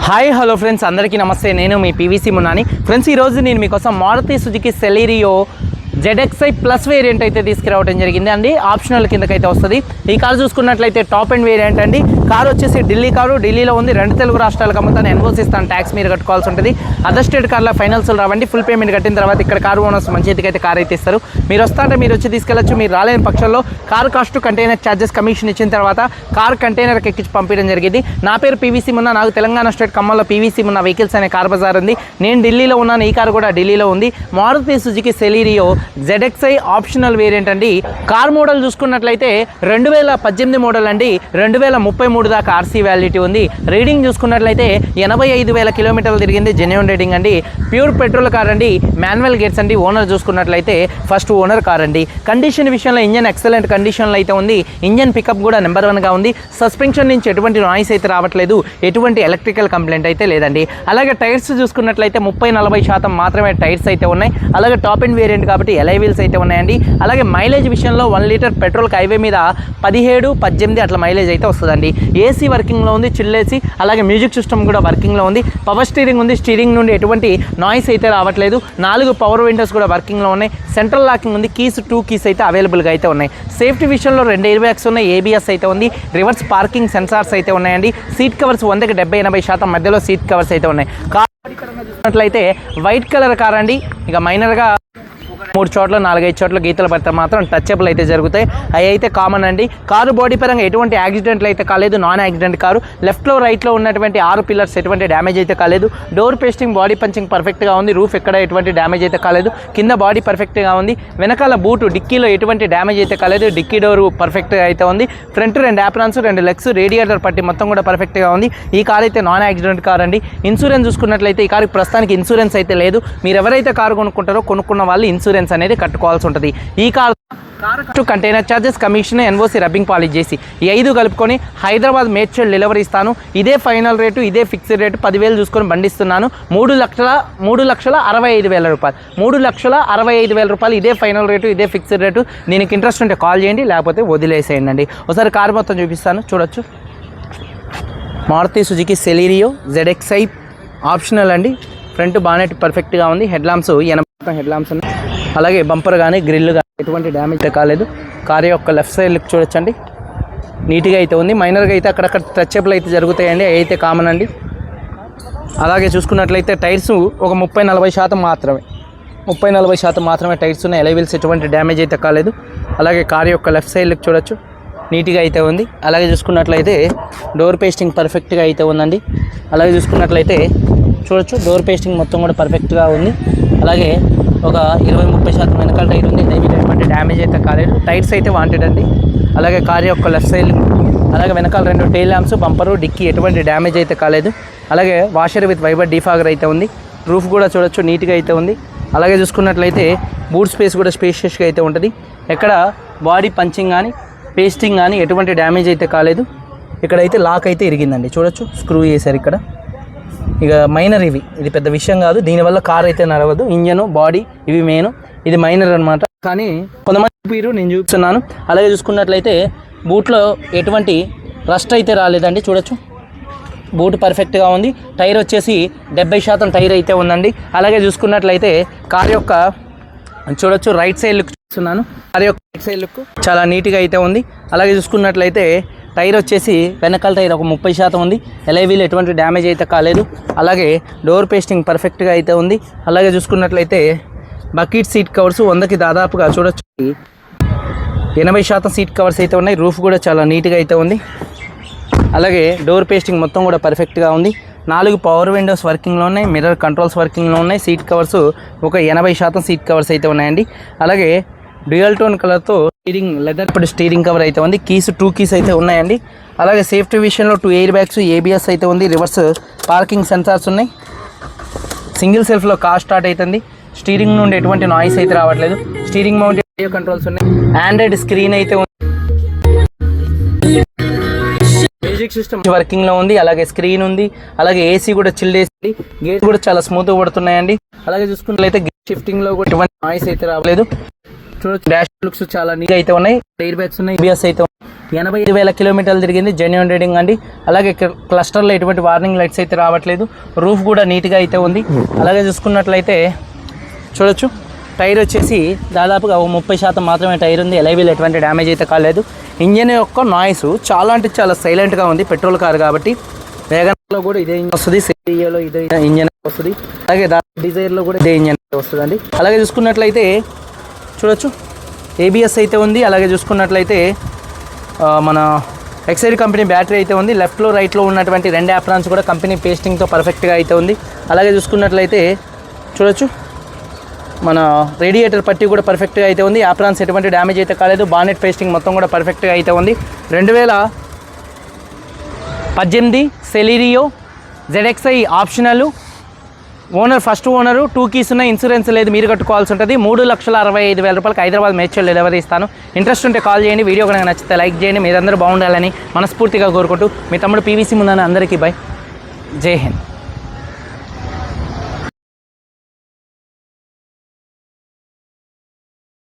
Hi hello friends, అందరికీ నమస్తే. నేను మీ పీవీసీ మున్నాని. ఫ్రెండ్స్, ఈరోజు నేను మీకోసం Maruti Suzuki Celerio ZXi plus variant అయితే తీసుకురావడం జరిగింది అండి. ఆప్షనల్ కిందకైతే వస్తుంది. ఈ కారు చూసుకున్నట్లయితే టాప్ అండ్ వేరియంట్ అండి. కారు వచ్చేసి ఢిల్లీ కారు, ఢిల్లీలో ఉంది. 2 తెలుగు రాష్ట్రాలకు అమ్ముతాను. ఎన్ఓసి ఇస్తాను, ట్యాక్స్ మీరు కట్టుకోవాల్సి ఉంటుంది. అదర్ స్టేట్ కార్లో ఫైనల్స్ రావండి. ఫుల్ పేమెంట్ కట్టిన తర్వాత ఇక్కడ కారు ఓనర్స్ మంచి అయితే కారు అయితే ఇస్తారు. మీరు వస్తారంటే మీరు వచ్చి తీసుకెళ్ళచ్చు. మీరు రాలేని పక్షంలో car cost, container charges, commission ఇచ్చిన తర్వాత కారు కంటైనర్కి ఎక్కించి పంపించడం జరిగింది. నా పేరు పీవీసీ మున్నా. నాకు తెలంగాణ స్టేట్ ఖమ్మంలో పీవీసీ మున్నా వెహికల్స్ అనే కార్ బజార్ ఉంది. నేను ఢిల్లీలో ఉన్నాను. ఈ కారు కూడా ఢిల్లీలో ఉంది. Maruti Suzuki Celerio ZXi optional variant అండి. కార్ మోడల్ చూసుకున్నట్లయితే 2018 మోడల్ అండి. 2033 దాకా ఆర్సీ వ్యాలిడిటీ ఉంది. రీడింగ్ చూసుకున్నట్లయితే 85,000 కిలోమీటర్లు తిరిగింది. జెన్యూన్ రేటింగ్ అండి. ప్యూర్ పెట్రోల్ కార్ అండి. మాన్యువల్ గేట్స్ అండి. ఓనర్ చూసుకున్నట్లయితే ఫస్ట్ ఓనర్ కార్ అండి. కండిషన్ విషయంలో ఇంజన్ ఎక్సలెంట్ కండిషన్లో అయితే ఉంది. ఇంజన్ పికప్ కూడా నెంబర్ 1గా ఉంది. సస్పెన్షన్ నుంచి ఎటువంటి నాయిస్ అయితే రావట్లేదు. ఎటువంటి ఎలక్ట్రికల్ కంప్లైంట్ అయితే లేదండి. అలాగే టైర్స్ చూసుకున్నట్లయితే 30-40% మాత్రమే టైర్స్ అయితే ఉన్నాయి. అలాగే టాప్ అండ్ వేరియంట్ కాబట్టి ఎలై వీల్స్ అయితే ఉన్నాయండి. అలాగే మైలేజ్ విషయంలో 1 లీటర్ పెట్రోల్కి హైవే మీద 17-18 అట్లా మైలేజ్ అయితే వస్తుందండి. ఏసీ వర్కింగ్లో ఉంది, చిల్ ఏసీ. అలాగే మ్యూజిక్ సిస్టమ్ కూడా వర్కింగ్లో ఉంది. పవర్ స్టీరింగ్ ఉంది. స్టీరింగ్ నుండి ఎటువంటి నాయిస్ అయితే రావట్లేదు. 4 పవర్ విండోస్ కూడా వర్కింగ్లో ఉన్నాయి. సెంట్రల్ లాకింగ్ ఉంది. కీస్ 2 కీస్ అయితే అవైలబుల్గా అయితే ఉన్నాయి. సేఫ్టీ విషయంలో 2 ఎయిర్ బ్యాగ్స్ ఉన్నాయి. ఏబిఎస్ అయితే ఉంది. రివర్స్ పార్కింగ్ సెన్సార్స్ అయితే ఉన్నాయండి. సీట్ కవర్స్ 100కి 70-80% మధ్యలో సీట్ కవర్స్ అయితే ఉన్నాయి. కార్ చూసినట్లయితే వైట్ కలర్ కార్ అండి. ఇక మైనర్గా 3 చోట్ల 4-5 చోట్ల గీతలు పడితే మాత్రం టచ్అప్లు అయితే జరుగుతాయి. అవి అయితే కామన్ అండి. కారు బాడీ పరంగా ఎటువంటి యాక్సిడెంట్లు అయితే కాలేదు. Non accident car. లెఫ్ట్లో రైట్లో ఉన్నటువంటి 6 పిల్లర్స్ ఎటువంటి డ్యామేజ్ అయితే కాలేదు. డోర్ పేస్టింగ్, బాడీ పంచింగ్ పర్ఫెక్ట్గా ఉంది. రూఫ్ ఎక్కడ ఎటువంటి డ్యామేజ్ అయితే కాలేదు. కింద బాడీ పర్ఫెక్ట్గా ఉంది. వెనకాల బూటు డిక్కీలో ఎటువంటి డ్యామేజ్ అయితే కాలేదు. డిక్కీ డోర్ పర్ఫెక్ట్గా అయితే ఉంది. ఫ్రంట్ 2 యాప్రాన్స్, 2 లెగ్స్, రేడియేటర్ పట్టి మొత్తం కూడా పర్ఫెక్ట్గా ఉంది. ఈ కార్ అయితే నాన్ యాక్సిడెంట్ కార్ అండి. ఇన్సూరెన్స్ చూసుకున్నట్లయితే ఈ కారుకి ప్రస్తుతానికి ఇన్సూరెన్స్ అయితే లేదు. మీరు ఎవరైతే కారు కొనుక్కున్న వాళ్ళు ఇన్సూరెన్స్ అనేది కట్టుకోవాల్సి ఉంటుంది. ఈ car container charges, commission, NOC, rubbing polish చేసి ఈ 5 కలుపుకొని హైదరాబాద్ మేడ్చల్ డెలివరీ ఇస్తాను. ఇదే ఫైనల్ రేటు, ఇదే ఫిక్స్డ్ రేటు. 10,000 చూసుకొని బండిస్తున్నాను. 3,65,000 రూపాయలు. 3,65,000 రూపాయలు. ఇదే ఫైనల్ రేటు, ఇదే ఫిక్స్డ్ రేటు. దీనికి ఇంట్రెస్ట్ ఉంటే కాల్ చేయండి, లేకపోతే వదిలేసేయండి అండి. ఒకసారి కారు మొత్తం చూపిస్తాను, చూడొచ్చు. Maruti Suzuki Celerio ZXi optional అండి. ఫ్రంట్ బానెట్ పర్ఫెక్ట్గా ఉంది. హెడ్ ల్యాంప్స్ 80% హెడ్ ల్యాంప్స్ ఉన్నాయి. అలాగే బంపర్ కానీ గ్రిల్ కానీ ఎటువంటి డ్యామేజ్ కాలేదు. కారు యొక్క లెఫ్ట్ సైడ్ లుక్ చూడొచ్చండి. నీట్గా అయితే ఉంది. మైనర్గా అయితే అక్కడక్కడ టచ్అప్లు అయితే జరుగుతాయండి. అవి అయితే కామన్ అండి. అలాగే చూసుకున్నట్లయితే టైర్స్ ఒక 30-40% మాత్రమే. 30-40% మాత్రమే టైర్స్ ఉన్నాయి. ఎలై వీల్స్ ఎటువంటి డ్యామేజ్ అయితే కాలేదు. అలాగే కారు యొక్క లెఫ్ట్ సైడ్ లుక్ చూడొచ్చు. నీట్గా అయితే ఉంది. అలాగే చూసుకున్నట్లయితే డోర్ పేస్టింగ్ పర్ఫెక్ట్గా అయితే ఉందండి. అలాగే చూసుకున్నట్లయితే చూడొచ్చు, డోర్ పేస్టింగ్ మొత్తం కూడా పర్ఫెక్ట్గా ఉంది. అలాగే ఒక 20-30% వెనకాల టైర్ ఉంది. ఎటువంటి డ్యామేజ్ అయితే కాలేదు. టైర్స్ అయితే వాంటెడ్ అండి. అలాగే కార్ యొక్క లెఫ్ట్ సైడ్, అలాగే వెనకాల 2 టైల్ ల్యాంప్స్, బంపరు, డిక్కీ ఎటువంటి డ్యామేజ్ అయితే కాలేదు. అలాగే వాషర్ విత్ వైబర్ డీఫాగర్ అయితే ఉంది. రూఫ్ కూడా చూడొచ్చు, నీట్గా అయితే ఉంది. అలాగే చూసుకున్నట్లయితే బూట్ స్పేస్ కూడా స్పేషియస్గా అయితే ఉంటుంది. ఎక్కడ బాడీ పంచింగ్ కానీ పేస్టింగ్ కానీ ఎటువంటి డ్యామేజ్ అయితే కాలేదు. ఇక్కడైతే లాక్ అయితే ఇరిగిందండి, చూడొచ్చు. స్క్రూ చేశారు ఇక్కడ. ఇక మైనర్ ఇది పెద్ద విషయం కాదు. దీనివల్ల కార్ అయితే నడవదు. ఇంజను, బాడీ ఇవి మెయిన్. ఇది మైనర్ అనమాట. కానీ కొంతమంది చూపిరు, నేను చూపిస్తున్నాను. అలాగే చూసుకున్నట్లయితే బూట్లో ఎటువంటి రస్ట్ అయితే రాలేదండి, చూడొచ్చు. బూట్ పర్ఫెక్ట్గా ఉంది. టైర్ వచ్చేసి 70% టైర్ అయితే ఉందండి. అలాగే చూసుకున్నట్లయితే కార్ యొక్క చూడొచ్చు రైట్ సైడ్ లుక్ చూస్తున్నాను. కార్ యొక్క రైట్ సైడ్ లుక్ చాలా నీట్గా అయితే ఉంది. అలాగే చూసుకున్నట్లయితే టైర్ వచ్చేసి వెనకాల టైర్ ఒక 30% ఉంది. ఎలై వీల్ ఎటువంటి డ్యామేజ్ అయితే కాలేదు. అలాగే డోర్ పేస్టింగ్ పర్ఫెక్ట్గా అయితే ఉంది. అలాగే చూసుకున్నట్లయితే బకెట్ సీట్ కవర్స్ 100కి దాదాపుగా చూడొచ్చు 80% సీట్ కవర్స్ అయితే ఉన్నాయి. రూఫ్ కూడా చాలా నీట్గా అయితే ఉంది. అలాగే డోర్ పేస్టింగ్ మొత్తం కూడా పర్ఫెక్ట్గా ఉంది. 4 పవర్ విండోస్ వర్కింగ్లో ఉన్నాయి. మిర్రర్ కంట్రోల్స్ వర్కింగ్లో ఉన్నాయి. సీట్ కవర్స్ ఒక 80% సీట్ కవర్స్ అయితే ఉన్నాయండి. అలాగే డ్యూయల్ టోన్ కలర్తో లెదర్ స్టీరింగ్ కవర్ అయితే ఉంది. కీస్ 2 కీస్ అయితే ఉన్నాయండి. అలాగే సేఫ్టీ విషయంలో 2 ఎయిర్ బ్యాగ్స్, ఏబిఎస్ అయితే ఉంది. రివర్స్ పార్కింగ్ సెన్సార్స్ ఉన్నాయి. సింగిల్ సెల్ఫ్లో కార్ స్టార్ట్ అవుతుంది. స్టీరింగ్ నుండి ఎటువంటి నాయిస్ అయితే రావట్లేదు. స్టీరింగ్ మౌంటెడ్ రేడియో కంట్రోల్స్ ఉన్నాయి. ఆండ్రాయిడ్ స్క్రీన్ అయితే ఉంది. మ్యూజిక్ సిస్టమ్ వర్కింగ్లో ఉంది. అలాగే స్క్రీన్ ఉంది. అలాగే ఏసీ కూడా చిల్డ్ వేసింది. గేట్ కూడా చాలా స్మూత్గా పడుతున్నాయండి. అలాగే చూసుకున్నట్లయితే గేట్ షిఫ్టింగ్లో కూడా ఎటువంటి నాయిస్ అయితే రావట్లేదు. చూడొచ్చు డాష్ లుక్స్ చాలా నీట్గా అయితే ఉన్నాయి. ఎయిర్ బ్యాగ్స్ ఉన్నాయి, ABS అయితే 85,000 కిలోమీటర్లు తిరిగింది, జెన్యూన్ రీడింగ్ అండి. అలాగే క్లస్టర్లో ఎటువంటి వార్నింగ్ లైట్స్ అయితే రావట్లేదు. రూఫ్ కూడా నీట్గా అయితే ఉంది. అలాగే చూసుకున్నట్లయితే చూడొచ్చు టైర్ వచ్చేసి దాదాపుగా 30% మాత్రమే టైర్ ఉంది. ఎలైవీల్ ఎటువంటి డ్యామేజ్ అయితే కాలేదు. ఇంజన్ యొక్క నాయిస్ చాలా అంటే చాలా సైలెంట్గా ఉంది, పెట్రోల్ కార్ కాబట్టి. వేగన్లో కూడా ఇదే ఇంజన్ వస్తుంది, సెరియోలో ఇదే ఇంజన్ వస్తుంది, అలాగే డిజైర్లో కూడా ఇదే ఇంజన్ వస్తుందండి. అలాగే చూసుకున్నట్లయితే చూడొచ్చు ABS అయితే ఉంది. అలాగే చూసుకున్నట్లయితే మన ఎక్సైడ్ కంపెనీ బ్యాటరీ అయితే ఉంది. లెఫ్ట్లో రైట్లో ఉన్నటువంటి 2 యాప్రాన్స్ కూడా కంపెనీ పేస్టింగ్తో పర్ఫెక్ట్గా అయితే ఉంది. అలాగే చూసుకున్నట్లయితే చూడొచ్చు మన రేడియేటర్ పట్టి కూడా పర్ఫెక్ట్గా అయితే ఉంది. యాప్రాన్స్ ఎటువంటి డ్యామేజ్ అయితే కాలేదు. బానెట్ పేస్టింగ్ మొత్తం కూడా పర్ఫెక్ట్గా అయితే ఉంది. 2018 Celerio ZXi optional, owner first owner, 2 keys ఉన్నాయి, ఇన్సూరెన్స్ లేదు, మీరు కట్టుకోవాల్సి ఉంటుంది. 3,65,000 రూపాయలకి హైదరాబాద్ మేడ్చల్ డెలివరీ ఇస్తాను. ఇంట్రెస్ట్ ఉంటే కాల్ చేయండి. వీడియో కనుక నచ్చితే లైక్ చేయండి. మీరందరూ బాగుండాలని మనస్ఫూర్తిగా కోరుకుంటూ మీ తమ్ముడు PVC ముందని అందరికీ బై. జై హింద్.